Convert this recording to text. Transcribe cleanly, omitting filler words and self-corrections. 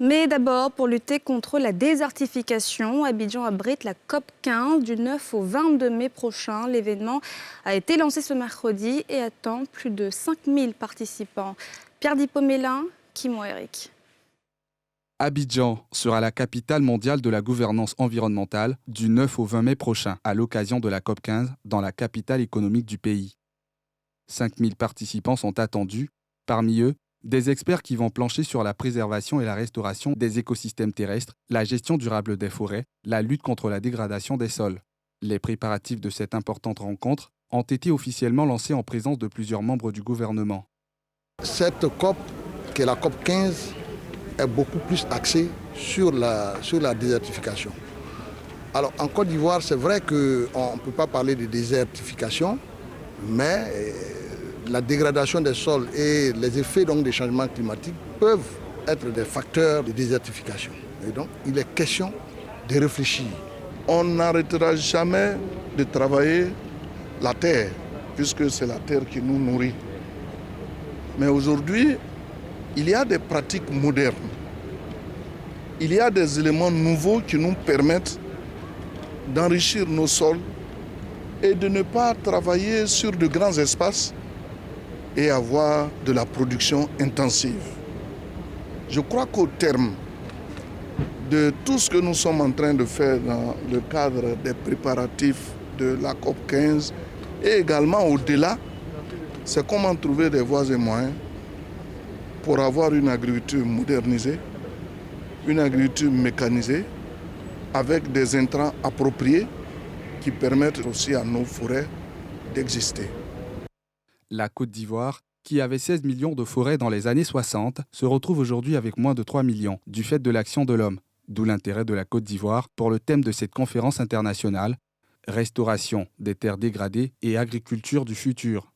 Mais d'abord, pour lutter contre la désertification, Abidjan abrite la COP15 du 9 au 22 mai prochain. L'événement a été lancé ce mercredi et attend plus de 5000 participants. Pierre Dipomélin, Kimo Eric. Abidjan sera la capitale mondiale de la gouvernance environnementale du 9 au 20 mai prochain, à l'occasion de la COP15 dans la capitale économique du pays. 5000 participants sont attendus, parmi eux, des experts qui vont plancher sur la préservation et la restauration des écosystèmes terrestres, la gestion durable des forêts, la lutte contre la dégradation des sols. Les préparatifs de cette importante rencontre ont été officiellement lancés en présence de plusieurs membres du gouvernement. Cette COP, qui est la COP 15, est beaucoup plus axée sur la désertification. Alors en Côte d'Ivoire, c'est vrai qu'on ne peut pas parler de désertification, mais la dégradation des sols et les effets donc, des changements climatiques peuvent être des facteurs de désertification. Et donc, il est question de réfléchir. On n'arrêtera jamais de travailler la terre, puisque c'est la terre qui nous nourrit. Mais aujourd'hui, il y a des pratiques modernes. Il y a des éléments nouveaux qui nous permettent d'enrichir nos sols et de ne pas travailler sur de grands espaces et avoir de la production intensive. Je crois qu'au terme de tout ce que nous sommes en train de faire dans le cadre des préparatifs de la COP 15 et également au-delà, c'est comment trouver des voies et moyens pour avoir une agriculture modernisée, une agriculture mécanisée, avec des intrants appropriés qui permettent aussi à nos forêts d'exister. La Côte d'Ivoire, qui avait 16 millions de forêts dans les années 60, se retrouve aujourd'hui avec moins de 3 millions, du fait de l'action de l'homme. D'où l'intérêt de la Côte d'Ivoire pour le thème de cette conférence internationale, restauration des terres dégradées et agriculture du futur.